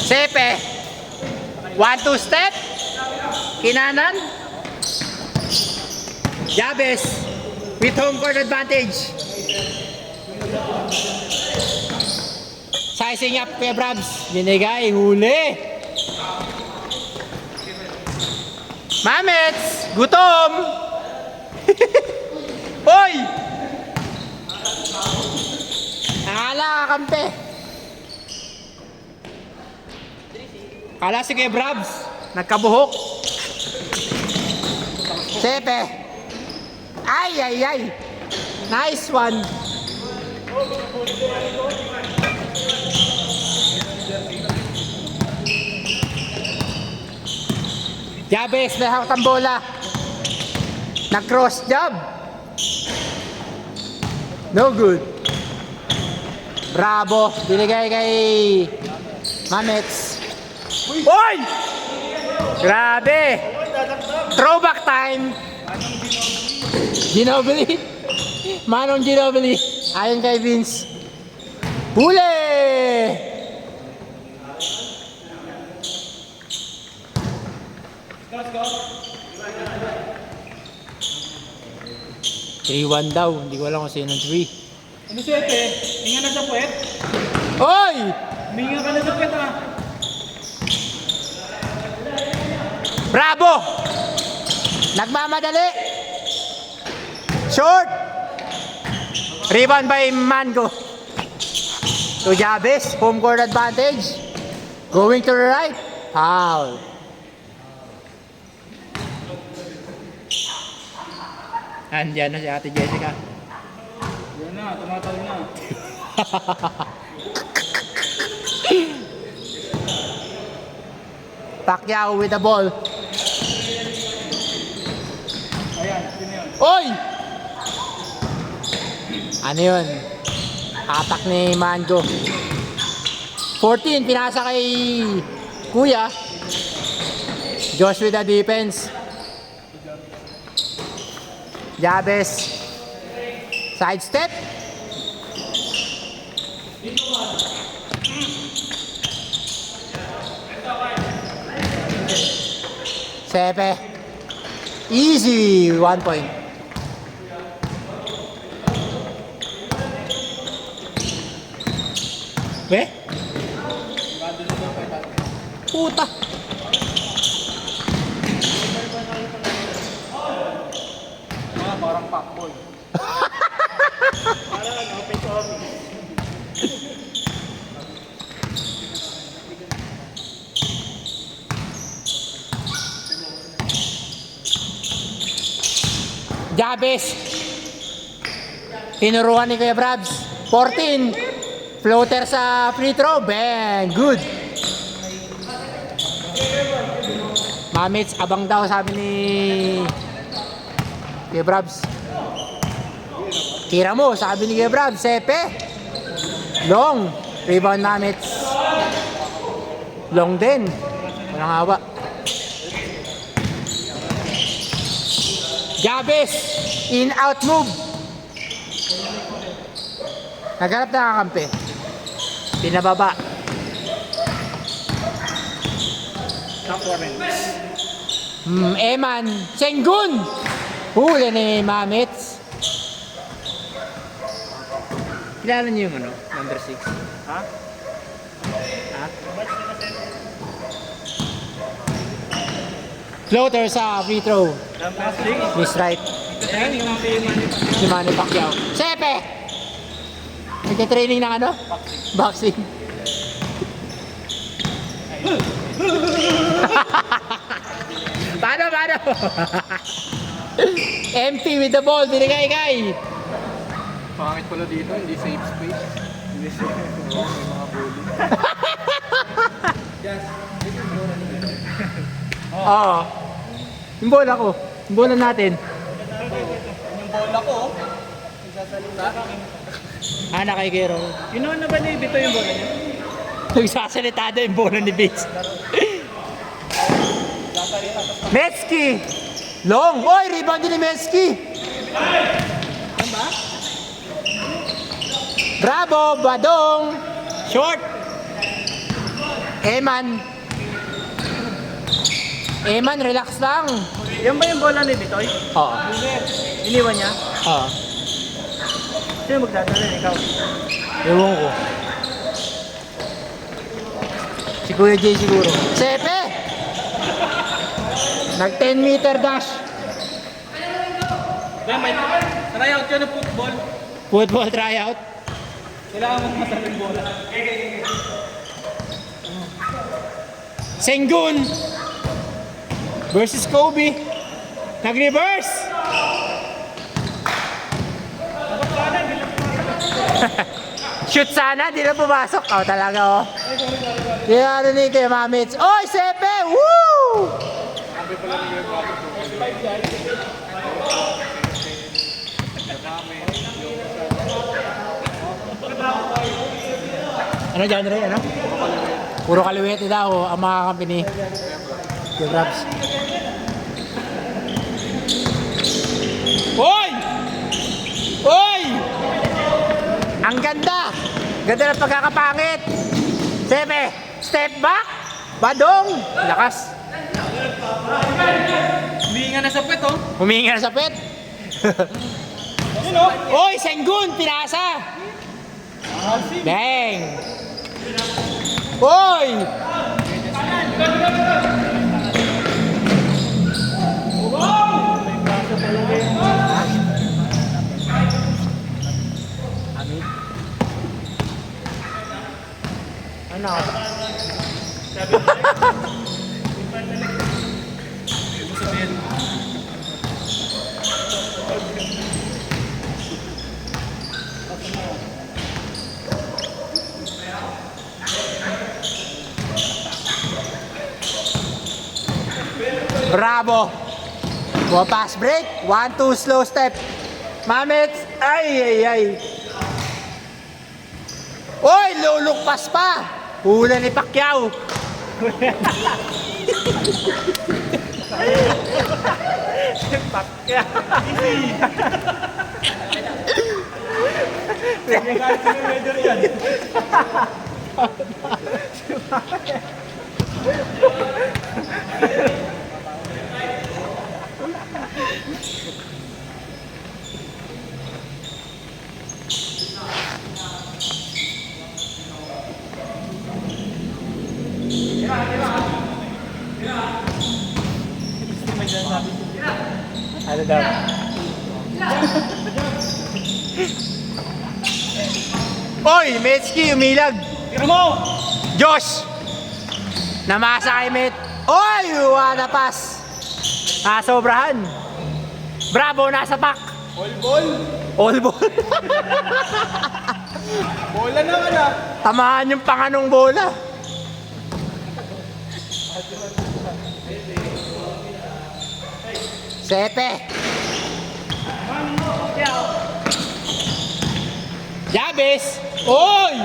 Sepe. 1-2 step. Kinanan. Jabez. With home court advantage. Sizing up kay Brabs. Binigay. Huli. Mamets. Gutom. Hoy! Akala kakampi. Akala si kay Brabs. Nagkabuhok. Sepe. Ay, ay, ay. Nice one. Jabez, may hawak ang bola. Nag-cross job. No good. Bravo. Binigay kay Mamets. Oy! Grabe. Throwback time. Ginobili. Manong Ginobili. Ayon kay Vince. Huli! 3-1 daw. Hindi ko alam kung sino 3. Ano siya ete? Hinga na sa puwet? Oy! Hinga ka na sa puwet ha? Bravo! Nagmamadali. Short. Rebound by Mango. To Jabez. Home court advantage. Going to the right. Foul. Andiyan na si Ate Jessica. Yan na, tumatawag na. Pacquiao with the ball. Ayan, sino yun? Oy! Ano yun? Atak ni Mango. 14, pinasa kay Kuya. Josh with the defense. Jabez. Side step. Sepe. Easy. 1 point. Be? Puta. Parang pakboy. Parang ano, face office. Jabez. Tinuruan ni Kuya Brabs. 14. Floater sa free throw. Bang. Good. Mamits, abang daw sabi ni Kuya Brabs. Tira mo, sabi ni Kuya Brabs. Sepe. Long. Rebound Mamits. Long din. Walang hawa. Jabez. In-out move. Naghanap na kakampi. Pinababa. Top 4 minutes. Eman. Sengun. Huli ni Mamits. Kilala niyo yung ano? Number 6. Ha? Ha? Floater sa free throw. Number 6. Miss right. Ayan, yung mga Si Manny Pacquiao. Sepe! Nagka-training ng ano? Boxing. Paano? Empty with the ball. Binigay kay. Pangit pala dito, hindi safe space. Hindi safe space. Oo, may mga bully. Oo. Yung bola ko. Yung bola natin. Yung bola ko, nagsasalita. Anak kay Gero. Inuwan na ba ni Bito yung bola niya? Nagsasalita daw yung bola ni Vince. Metsky! Long! Oy! Rebound din ni Metsky! Yan ba? Bravo! Badong! Short! Eman. Eman, relax lang. Yan ba yung bola ni Bitoy? Oo. Iniwan niya? Oo. Sino magdadala? Ikaw? Ewan ko. Si Kuya Jay siguro. Sepe! Nag 10 meter dash. May tryout yun ng football. Football tryout. Kailangan mo masaling bola. Sengun versus Kobe. Nag-reverse. Shoot sana, di na pumasok. Oh, talaga oh. Yung ano ni Kuya Mamits. Oy, Sepe! Woo! Ano genre? Ano? Puro kaliwete daw ang mga company. Yung Raps. Hoy! Hoy! Ang ganda! Ganda ng pagkakapangit! Sebe, step back! Badong! Lakas! Huminga na sa pet, oh. Huminga na sa pet! Yun, oh. Hoy! Sengun! Pinasa! Bang! Hoy! Ano? Bravo! Go pass break. 1-2 slow step. Mamits. Ay, ay, ay. Oy, lulukpas pa. Hula ni Pacquiao. Ano daw? Oy, Metski, umilag. Tira mo! Josh! Namasa kay Met. Oy, wala pass. Sobrahan. Bravo, nasa pack. All ball. All ball. Bola naman, ah. Tamahan yung panganong bola. Sepe. Jabes. Oy!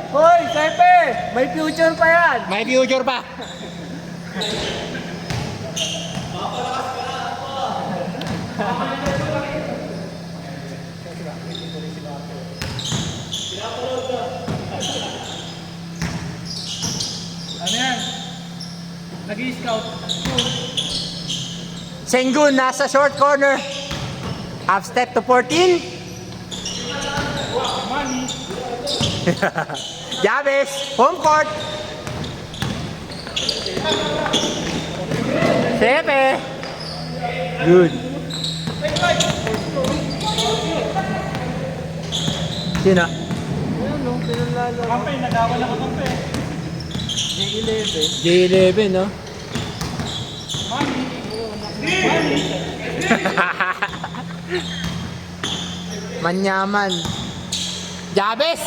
Hoy, Sepe! May future pa yan! May future pa. Ano yan? Nag-i-scout. Sengun nasa short corner. Half step to 14. Money. Jabes, home court. Sepe. Good. Sino? Ayan, no? Pinalala. Kampe, nagawa na ka kampe. J11. J11, no? Money. Money. Manyaman. Jabes!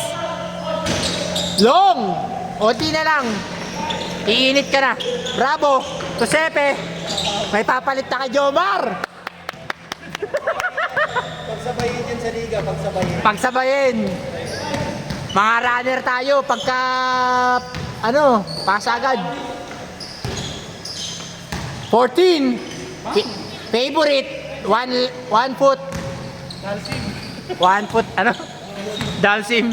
Long! Onti na lang. Iinit ka na. Bravo! Tosepe! May papalit na kay Jomar! Pagsabayin yan sa liga, pagsabayin. Pagsabayin. Mga runner tayo pagka pass agad. 14. Favorite. One foot. Dalsim. 1 foot, Dalsim.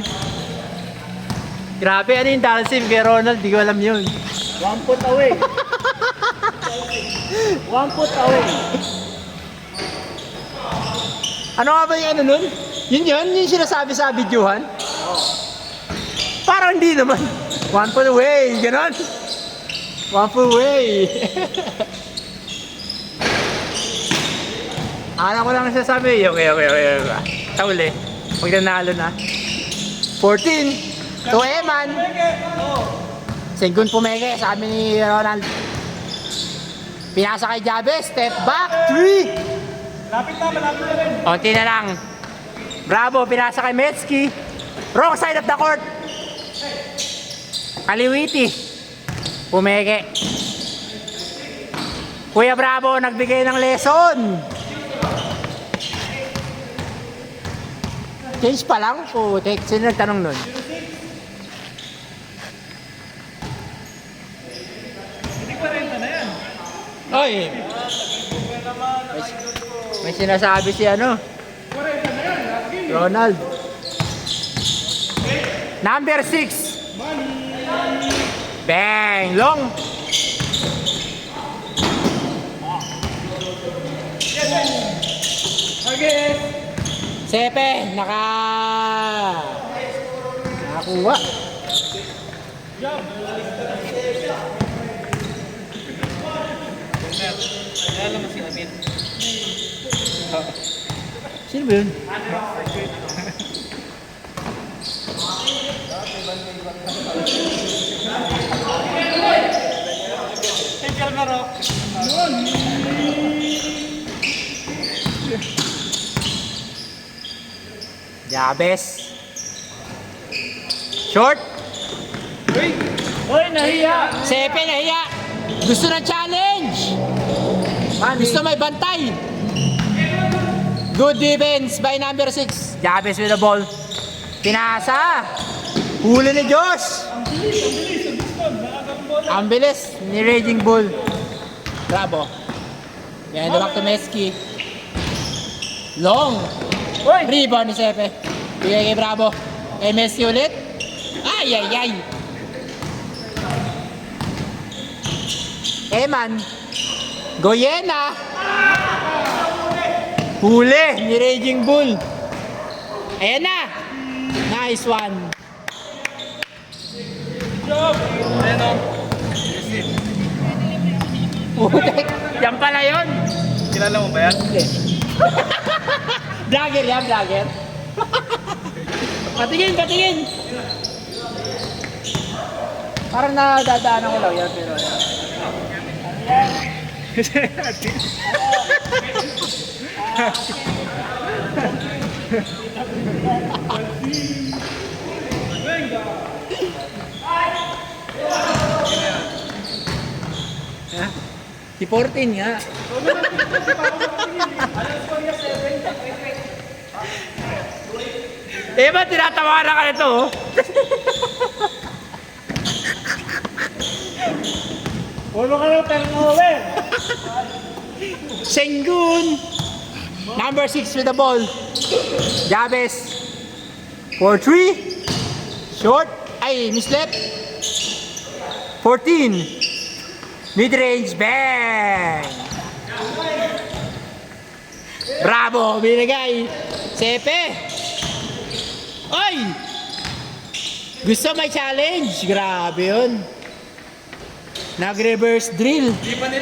Grabe, ano yung Dalsim kay Ronald? Di ko alam yun. 1 foot away. 1 foot away. Ano nga ba yung ano nun? Yun, yung sinasabi sa videohan? Parang hindi naman. 1 foot away, ganon. 1 foot away. Alam ko lang sasabi, okay. Sa uli, pag nanalo na. 14 to Eman. Senggun Pumeke, sabi ni Ronald. Pinasa kay Jabez, step back, 3. Malapit na rin. Konti na lang. Bravo, pinasa kay Metsky. Wrong side of the court. Kaliwiti. Pumeke. Kuya Bravo, nagbigay ng lesson. Change pa lang? Putek, sino nagtanong nun? Hindi 40 na yan. Oy! May sinasabi si ano? 40 na yan. Ronald. Number 6. Bang! Long! Okay. Sepe! Nakakuha. Alam mo si Amin. Sino ba yun? Central Marok. Jabez. Short. Hoy, nahiya. Sepe nahiya. Gusto ng challenge. Gusto may bantay. Good defense by number 6. Jabez with the ball. Pinasa. Huli ni Josh. Ang bilis ni Raging Bull. Bravo. Yan, back to Mesky. Long. Rebound ni Sepe. Bigay kay Bravo. Kay Messi ulit. Ay. Eman. Goyena. Huli ni Raging Bull. Ayan na. Nice one. Ayan o. Putek. Yan pala yun. Kilala mo ba yan? Vlogger yan, vlogger. Patingin. Parang nadadaanan ko lang yan, pero si 14 nga. Ba tinatawanan ka nito? Puno ka ng turnover. Senggun. Number 6 with the ball. Jabez. 4-3. Short. Ay, mislep. 14. Mid-range. Bang! Bravo! Binigay. Sepe. Oy! Gusto may challenge. Grabe yun. Nag-reverse drill. Di pa rin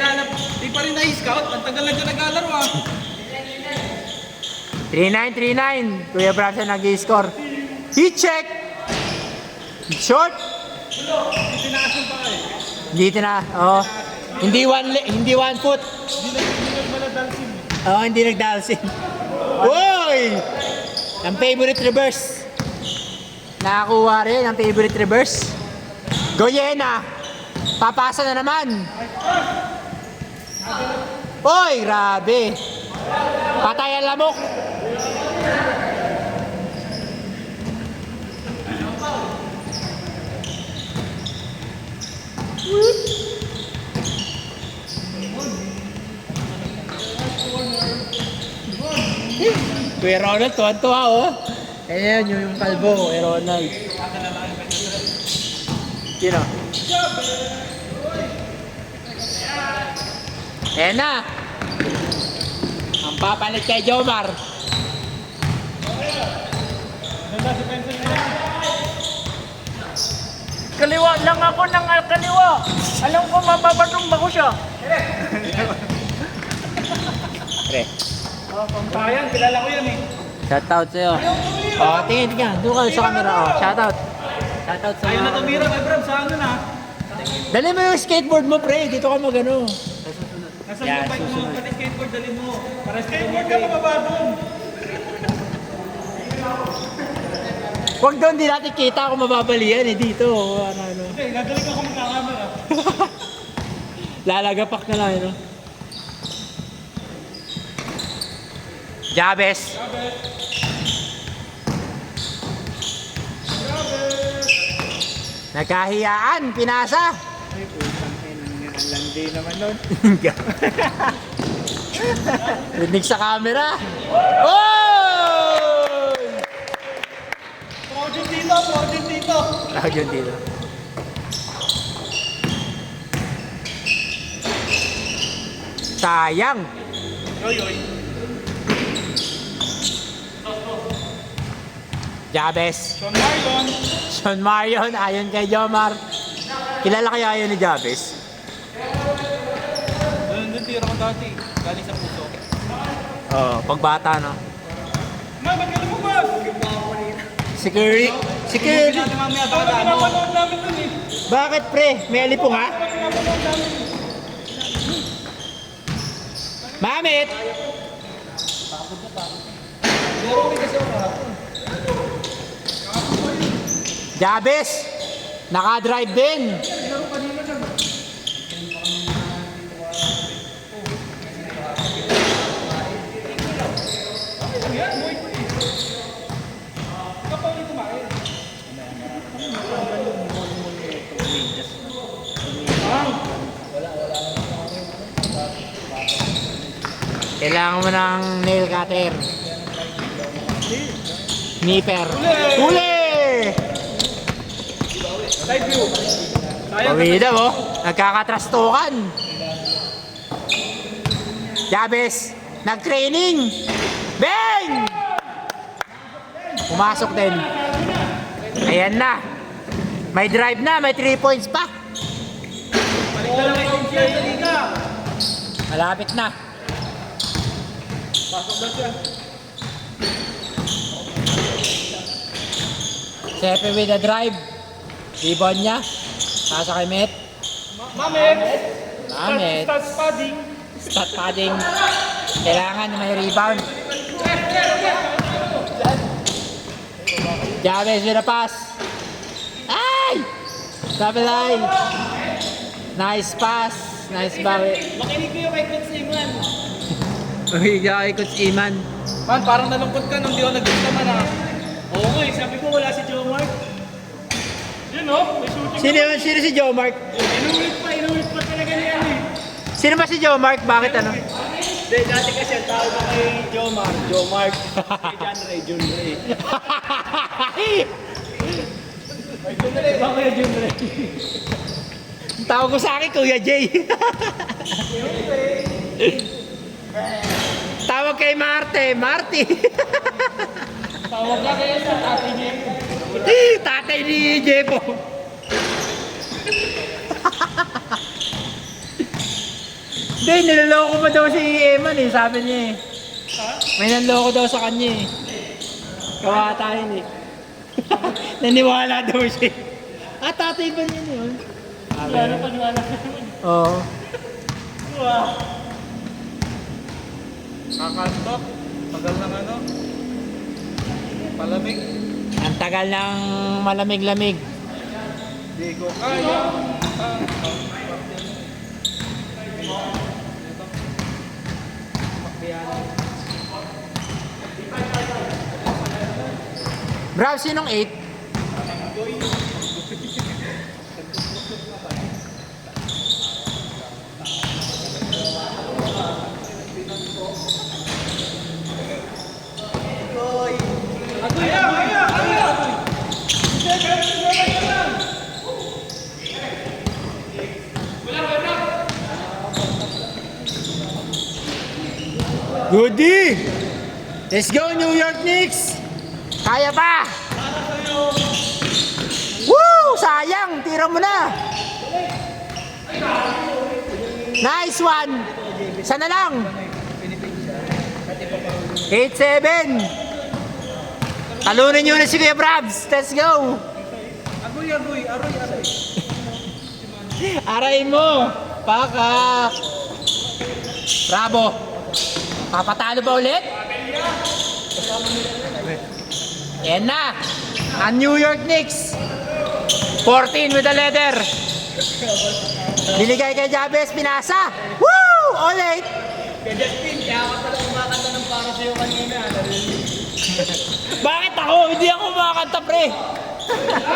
na-scout. Ang tagal na dyan naglalaro ah. 3-9. Kuya Bramson nag-i-score. Heat check. Short. Dito na. Oh. Hindi one foot. Oh, hindi nagdalsin. Uy! Ang favorite reverse. Nakakuha rin ang favorite reverse. Goyena. Papasa na naman. Oy, grabe. Patay ang lamok. Kuya Ronald, tuwan-tuwa oh. Ayan yung kalbo, Kuya Ronald. Sino? Ayan na. Ang papalit kay Jomar. Kaliwa lang ako ng kaliwa. Alam ko mapapatumba ko siya. Pre. Ayan, kilala ko yan eh. Shoutout sa'yo. Oh, tingin ka. Doon ka sa camera. Oh, shoutout. Shoutout sa Ayun na tumira kay Bram sa ano na. Dali mo yung skateboard mo, pre. Dito ka magano. Nasa Yan, yung bike mo, susunod. pati skateboard dali mo. Para skateboard ka mababa doon. Huwag doon, di natin kita kung mababalian eh. Dito. Ano. Hindi, nagaling ako magkakamera. Lalagapak na lang, no? Jabes. Nagkahiyaan, pinasa. Ay, putang ina, ang landi naman nun. Rinig sa camera. Oh! Project dito, project dito. Tawag yun dito. Sayang. Yoy, yoy. Jabes. Sean Marion. Sean Marion, ayon kay Jomar. Kilala kaya yun ni Jabes? Doon tira ko dati. Galing sa puso. Oo, pagbata, no? Ma, ba't ka lumabas? Security. Security. Natin mamaya baka ano. Pinapanood namin dun eh. Bakit, pre? May alipo nga? Pinapanood namin. Mamit! Meron rin kasi ako kahapon. Jabes! Naka-drive din. Kailangan mo ng nail cutter. Nipper. Huli! Side view. Sayang. Pawida mo. Nagkakatrastokan. Jabes. Nag-training. Bang! Pumasok din. Ayan na. May drive na. May 3 points pa. Balik na lang kay Tim Siya sa liga. Malapit na. Pasok na siya. Sepe with the drive. Rebound niya. Pasa kay Met. Mamet. Mamet. Stats padding. Stat padding. Kailangan may rebound. Jabez with a pass. Ay! Double line. Nice pass. Nice bawi. Makinig ko yung kay Coach Iman. Uhiga kay Coach Iman. Man, parang nalungkot ka nung di ako nag-gusto naman ah. Oo nga eh, sabi ko wala si Joe Mark. Yun oh, may shooting. Sino si Joe Mark? Inuwit pa talaga niya eh. Sino ba si Joe Mark? Bakit ano? Hindi, dati kasi ang tawag ko kay Joe Mark. Joe Mark. Kay John Ray. May John Ray. Baka kaya John Ray. Ang tawag ko sa akin, Kuya Jay. Tawag kay Marte, Marty. Tawag ka kaya sa ate niya. Tatay ni Jepo. Hindi, niloloko pa daw si Eman eh, sabi niya eh. May nanloko daw sa kanya eh. Kawatahin eh. Naniwala daw siya. Ah, tatay ba niya yun? Wala paniwala ka naman. Oo. Wow. Kakantok. Tagal ng ano. Palamig. Ang tagal ng malamig-lamig. Di ko kaya. Bravo, sinong 8? Goody! Let's go, New York Knicks! Kaya pa! Woo! Sayang! Tira mo na! Nice one! Sana lang! 8-7! Talunin nyo na si Kuya Brabs! Let's go! Aroy. Aray mo! Pakak! Bravo! Papatalo ba ulit? Yan na! Ang New York Knicks! 14 with the leather! Binigay kay Jabez, pinasa! Woo! Ulit! Kaya Justin, kaya ka pala kumakanta ng para sa'yo kanina. Bakit ako? Hindi ako makakanta, pre!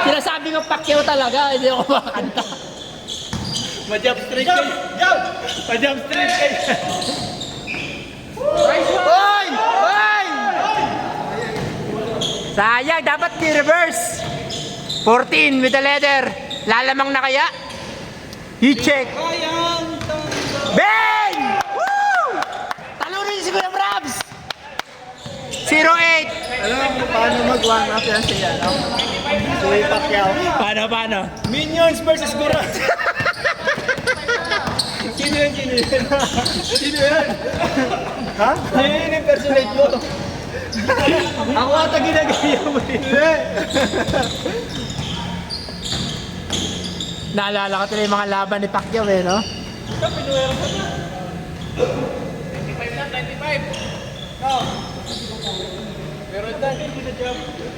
Sinasabi ko Pacquiao talaga, hindi ako makakanta. Ma-jump straight kayo. Jump! Ma-jump straight kayo. Hoy! Hoy! Sayang, dapat di-reverse. 14 with the leather. Lalamang na kaya? I-check. Ben! Woo! Talunin si Kuya Brabs. 0-8. Alam mo kung paano mag-one up yan siya, no? Suwi Pacquiao. Paano? Minions versus Goran. Sino yan? Ha? Sino yun impersonate mo? Ako ata ginagaya mo eh. Naalala ko tuloy yung mga laban ni Pacquiao eh, no?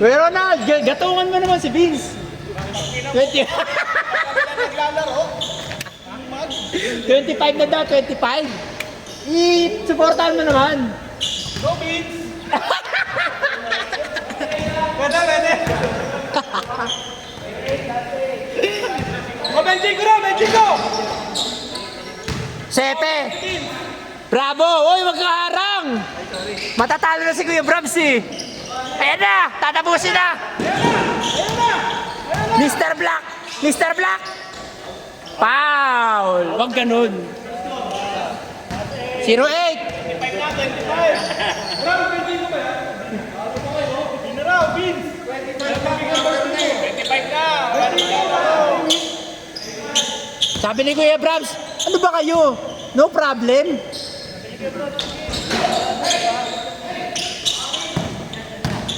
Pero na, gatungan mo naman si Vince. 20. 25 na daw, 25. I-supportahan mo naman. Go, Vince! Pwede. O, Benjico na, Benjico! Sepe! Bravo! Uy, magkaharang! Matatalo na si Kuya Brabs eh. Ayan na! Tatapusin na! Mr. Black! Mr. Black! Foul! Huwag ganun. 0-8! Bravo, Benjico ba yan? Hindi na raw, Vince! 25 na! Sabi ni Kuya Brabs, ano ba kayo? No problem.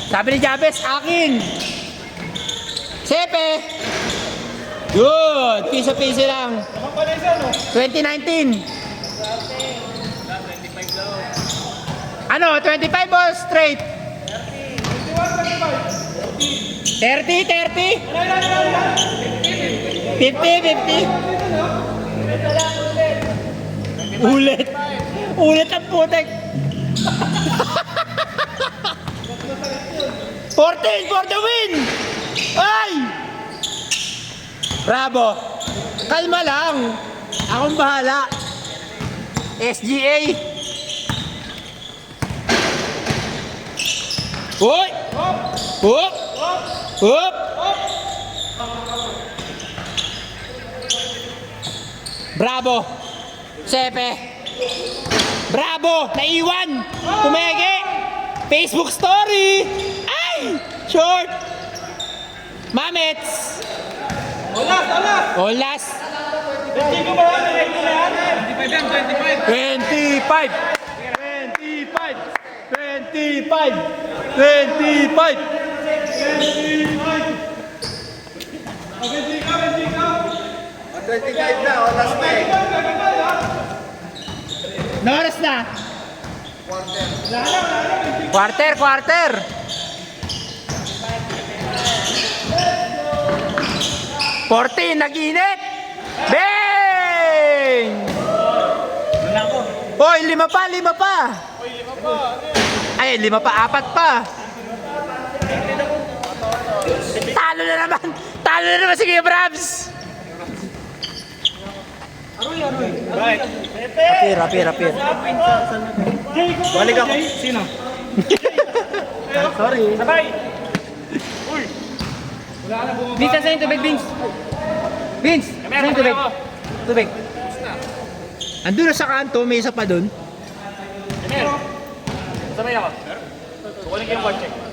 Sabi ni Jabez, akin. Sepe. Good. Piso-piso lang. Ang pala isa, no? 2019. Ano? 25 o straight? 30? 50? Ulit ang putek. 14 for the win! Ay! Bravo! Kalma lang. Akong bahala. SGA. Hoy! Hop! Hop! Bravo! Sepe! Bravo! Naiwan! Tumege! Facebook story! Ay! Short! Mamets! Olas! Benjico ba yan? 25 yan, 25 na, o last night. Noras na! Quarter! 14, nag-init! Bang! Hoy, 5 pa! Ay, 5 pa, 4 pa! Talo na naman si Kuya Brabs! Rapir. Balik ako. Sino? Sorry. Sabay! Vince, saan yung tubig, Vince? Vince, saan yung tubig? Tubig. Andun na sa kanto, may isa pa dun. Kasabay ako. Kukunin ko yung card check.